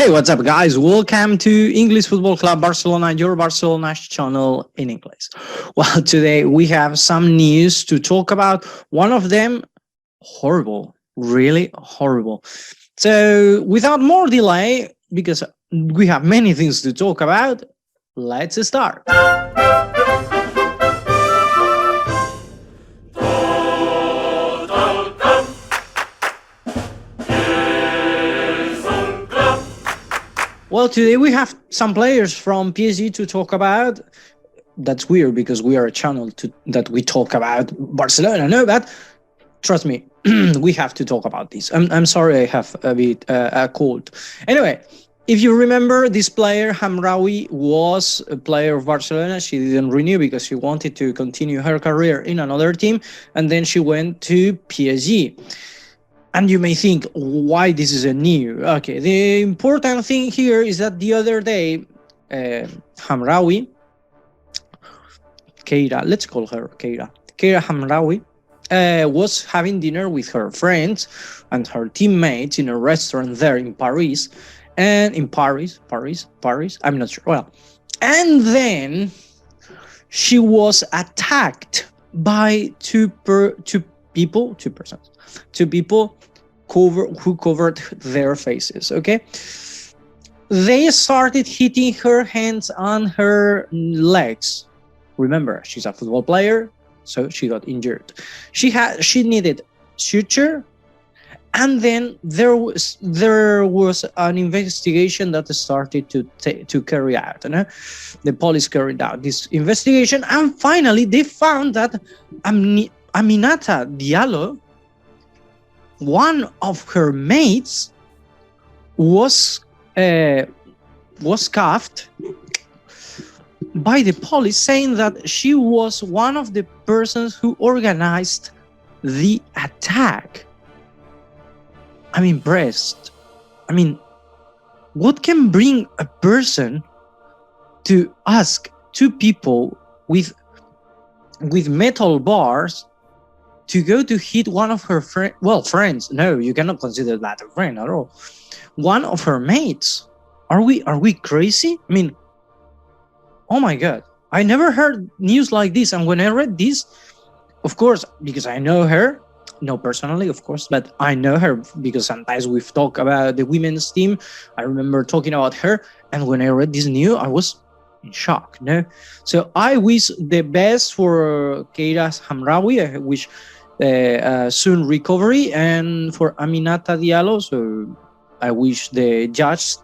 Hey, what's up, guys? Welcome to English Football Club Barcelona, your Barcelona channel in English. Well, today we have some news to talk about. One of them, horrible, really horrible. So, without more delay, because we have many things to talk about, let's start. Well, today we have some players from PSG to talk about. That's weird because we are a channel that we talk about Barcelona. No, but trust me, we have to talk about this. I'm sorry, I have a bit a cold. Anyway, if you remember, this player Hamraoui was a player of Barcelona. She didn't renew because she wanted to continue her career in another team, and then she went to PSG. And you may think, why this is a new? Okay, the important thing here is that the other day, Hamraoui, Keira, let's call her Keira Hamraoui, was having dinner with her friends and her teammates in a restaurant there in Paris, and in Paris, I'm not sure. Well, and then she was attacked by two people who covered their faces. Okay, they started hitting her hands on her legs. Remember, she's a football player, so she got injured. She needed suture, and then there was an investigation that started to carry out. You know? The police carried out this investigation, and finally they found that Aminata Diallo, one of her mates, was cuffed by the police, saying that she was one of the persons who organized the attack. I'm impressed. I mean, what can bring a person to ask two people with metal bars to go to hit one of her friends? No, you cannot consider that a friend at all. One of her mates. Are we crazy? I mean, oh my God, I never heard news like this. And when I read this, of course, because I know her, no personally, of course, but I know her because sometimes we've talked about the women's team. I remember talking about her, and when I read this news, I was in shock. No, so I wish the best for Keira Hamraoui. I wish soon recovery, and for Aminata Diallo, so I wish the justice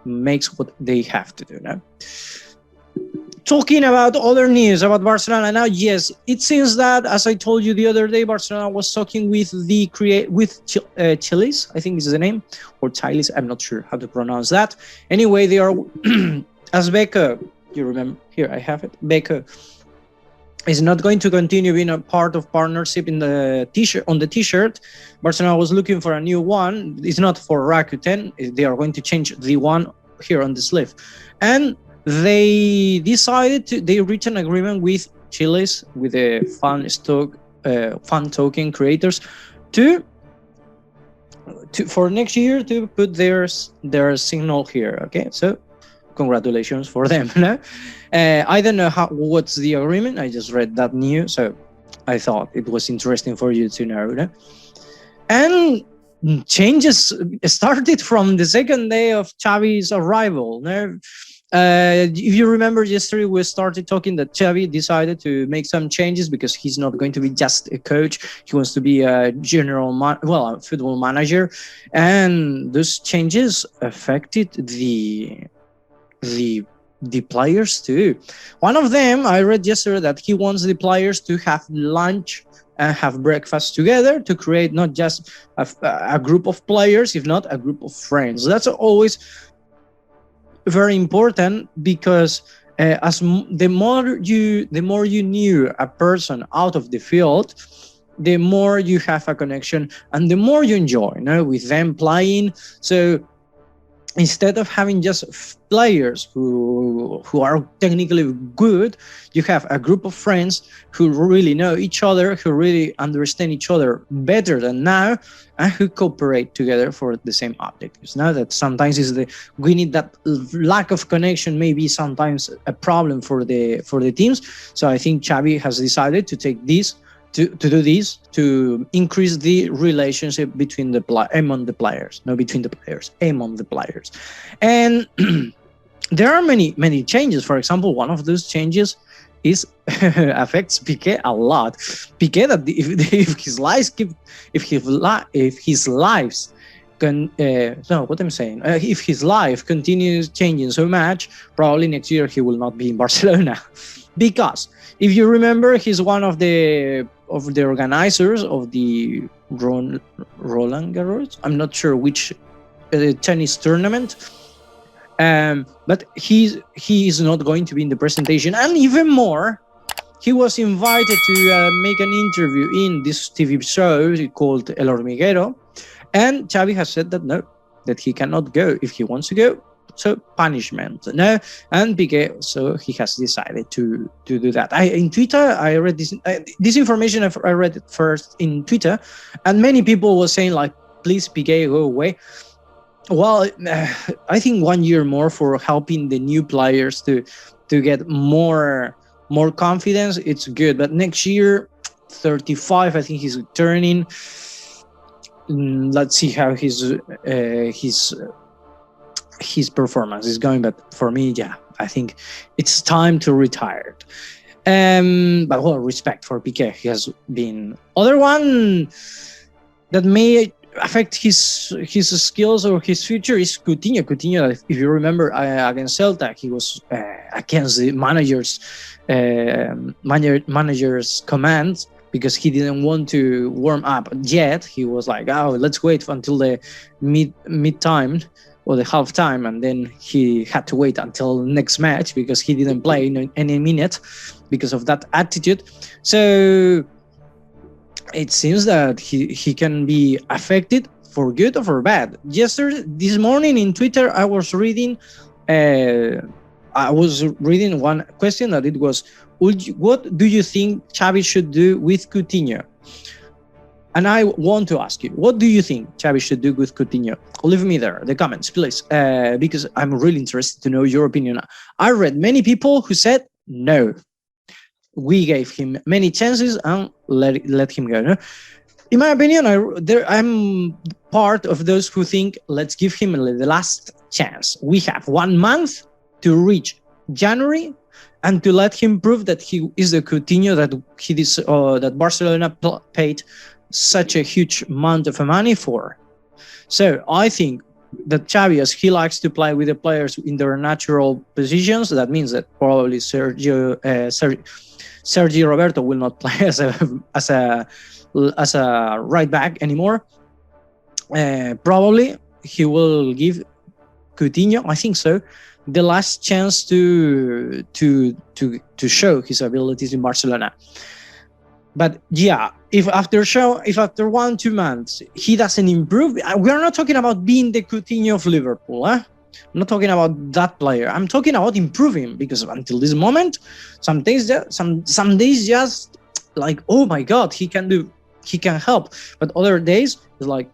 makes what they have to do now. Talking about other news about Barcelona now, yes, it seems that, as I told you the other day, Barcelona was talking with Chilis, I think is the name, or Chilis, I'm not sure how to pronounce that. Anyway, they are as Becca, you remember, here I have it, Becca is not going to continue being a part of partnership in the t-shirt. On the t-shirt, Barcelona was looking for a new one. It's not for Rakuten. They are going to change the one here on the sleeve, and they decided they reached an agreement with Chiles, with the fan token creators, to for next year to put their signal here. Okay, so congratulations for them. No? I don't know what's the agreement. I just read that news, so I thought it was interesting for you to know. No? And changes started from the second day of Xavi's arrival. No? If you remember, yesterday we started talking that Xavi decided to make some changes because he's not going to be just a coach. He wants to be a a football manager, and those changes affected the players too. One of them, I read yesterday that he wants the players to have lunch and have breakfast together to create not just a group of players, if not a group of friends. That's always very important because the more you knew a person out of the field, the more you have a connection and the more you enjoy, with them playing. So instead of having just players who are technically good, you have a group of friends who really know each other, who really understand each other better than now, and who cooperate together for the same objectives. Now that sometimes we need that lack of connection, maybe sometimes a problem for the teams. So I think Xavi has decided to take this to do this, to increase the relationship between among the players, not between the players, among the players. And there are many changes. For example, one of those changes is affects Piqué a lot. Piqué, that if his lives if his life continues changing so much, probably next year he will not be in Barcelona. Because if you remember, he's one of the organizers of the Roland Garros. I'm not sure which tennis tournament, but he is not going to be in the presentation. And even more, he was invited to make an interview in this TV show called El Hormiguero, and Xavi has said that no, that he cannot go if he wants to go. So punishment, no, and Piqué, so he has decided to do that. In Twitter, I read this information. I read it first in Twitter, and many people were saying like, "Please, Piqué, go away." Well, I think 1 year more for helping the new players to get more confidence. It's good, but next year, 35, I think he's turning. Let's see how his performance is going, but for me, yeah, I think it's time to retire. But well, respect for Piqué. He has been. Other one that may affect his skills or his future is Coutinho. Coutinho, if you remember, against Celta, he was against the manager's commands, because he didn't want to warm up yet. He was like, "Oh, let's wait until the mid time or the half time," and then he had to wait until next match because he didn't play in any minute because of that attitude. So it seems that he can be affected for good or for bad. This morning in Twitter, I was reading one question that it was, what do you think Xavi should do with Coutinho? And I want to ask you, what do you think Xavi should do with Coutinho? Leave me there, the comments, please, because I'm really interested to know your opinion. I read many people who said, no, we gave him many chances and let him go. No? In my opinion, I'm part of those who think, let's give him the last chance. We have 1 month to reach January and to let him prove that he is the Coutinho that Barcelona paid such a huge amount of money for. So I think that Xavi, as he likes to play with the players in their natural positions, that means that probably Sergio Roberto will not play as a right back anymore. Probably he will give Coutinho, I think so, the last chance to show his abilities in Barcelona. But yeah, if after 1-2 months he doesn't improve, we are not talking about being the Coutinho of Liverpool. I'm not talking about that player. I'm talking about improving, because until this moment, some days just like, oh my God, he can help. But other days it's like,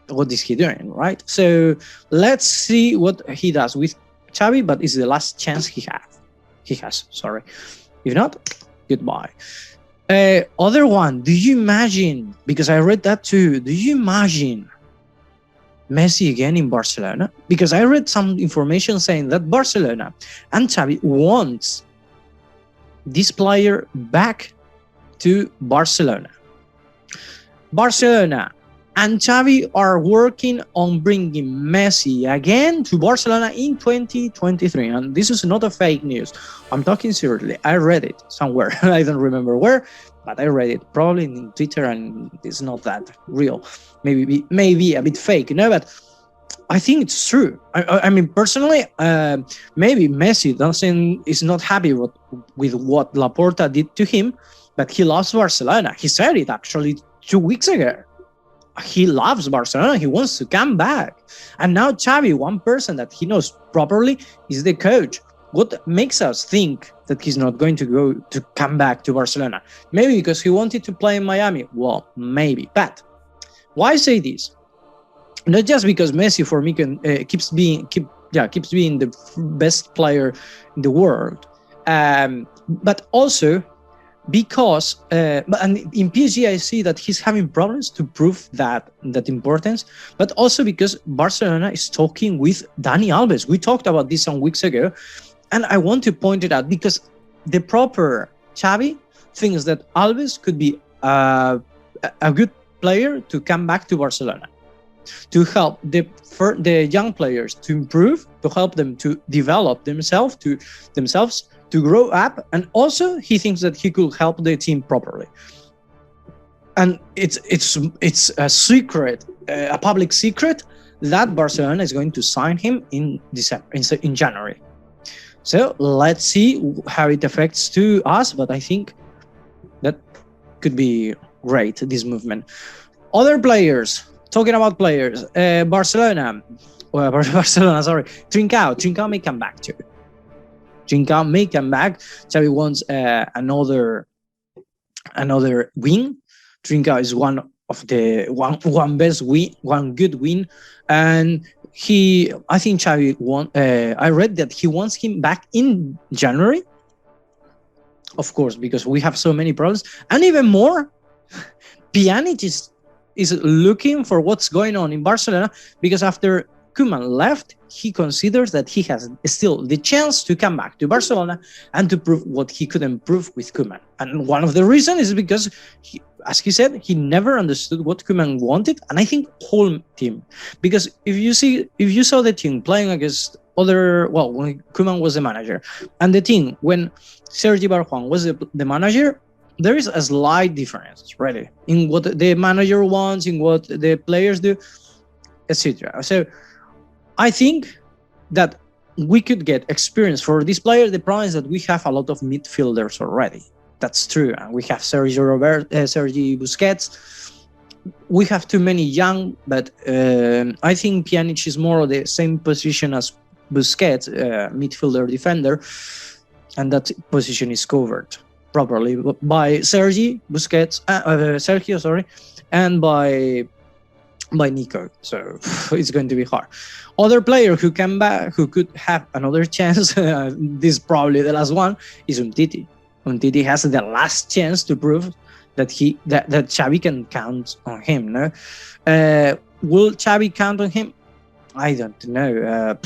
what is he doing, right? So let's see what he does with Xavi, but it's the last chance he has. Sorry. If not, goodbye. Other one, do you imagine, because I read that too, do you imagine Messi again in Barcelona? Because I read some information saying that Barcelona and Xavi wants this player back to Barcelona. Barcelona and Xavi are working on bringing Messi again to Barcelona in 2023. And this is not a fake news. I'm talking seriously. I read it somewhere. I don't remember where, but I read it probably in Twitter, and it's not that real. Maybe a bit fake, but I think it's true. I mean, personally, maybe Messi is not happy with what Laporta did to him, but he loves Barcelona. He said it actually 2 weeks ago. he loves Barcelona. He wants to come back. And now Xavi, one person that he knows properly, is the coach. What makes us think that he's not going to come back to Barcelona? Maybe because he wanted to play in Miami. Well, maybe. But why say this? Not just because Messi for me keeps being the best player in the world, but also because and in PSG I see that he's having problems to prove that importance, but also because Barcelona is talking with Dani Alves. We talked about this some weeks ago, and I want to point it out because the proper Xavi thinks that Alves could be a good player to come back to Barcelona, to help the young players to improve, to help them to develop themselves, to grow up, and also he thinks that he could help the team properly. And it's a secret, a public secret, that Barcelona is going to sign him in January. So let's see how it affects to us, but I think that could be great, this movement. Other players, talking about players, Barcelona, sorry, Trincao may come back too. Trincao may come back. Xavi wants another win. Trincao is one good win, and I think Xavi I read that he wants him back in January. Of course, because we have so many problems, and even more, Pjanic is looking for what's going on in Barcelona, because after Koeman left, he considers that he has still the chance to come back to Barcelona and to prove what he couldn't prove with Koeman. And one of the reasons is because, as he said, he never understood what Koeman wanted, and I think whole team. Because if you saw the team playing against when Koeman was the manager, and the team when Sergi Barjuan was the manager, there is a slight difference, really, in what the manager wants, in what the players do, etc. So I think that we could get experience for this player. The problem is that we have a lot of midfielders already. That's true. And we have Sergi Busquets. We have too many young, but I think Pjanic is more of the same position as Busquets, midfielder defender, and that position is covered properly by Sergio, and by Nico. So it's going to be hard. Other player who came back, who could have another chance, this is probably the last one, is Umtiti. Umtiti has the last chance to prove that that Xavi can count on him. No, will Xavi count on him? I don't know.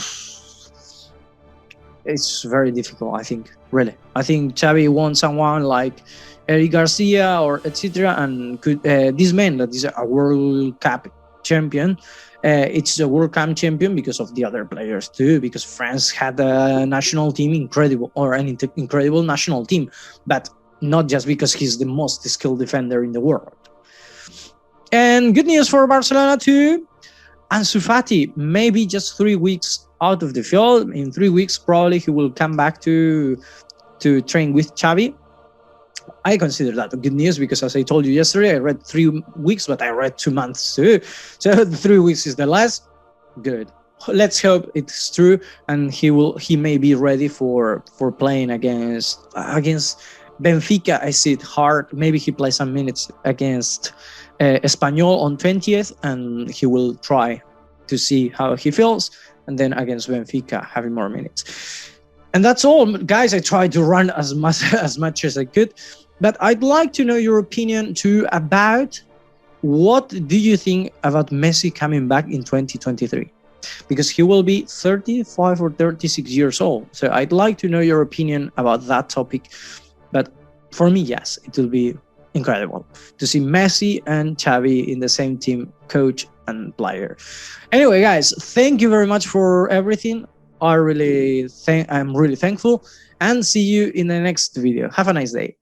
It's very difficult, I think. Really, I think Xavi wants someone like Eric Garcia or etc. And could this man that is a World Cup champion. It's a World Cup champion because of the other players too. Because France had a national team incredible national team, but not just because he's the most skilled defender in the world. And good news for Barcelona too. Ansu Fati, maybe just 3 weeks out of the field. In 3 weeks, probably he will come back to train with Xavi. I consider that good news because, as I told you yesterday, I read 3 weeks, but I read 2 months too. So 3 weeks is the last. Good. Let's hope it's true, and he may be ready for playing against Benfica. I see it hard. Maybe he plays some minutes against Espanyol on 20th, and he will try to see how he feels, and then against Benfica having more minutes. And that's all, guys. I tried to run as much as I could, but I'd like to know your opinion too about what do you think about Messi coming back in 2023, because he will be 35 or 36 years old. So I'd like to know your opinion about that topic. But for me, yes, it will be incredible to see Messi and Xavi in the same team, coach and player. Anyway, guys, thank you very much for everything. I'm really thankful, and see you in the next video. Have a nice day.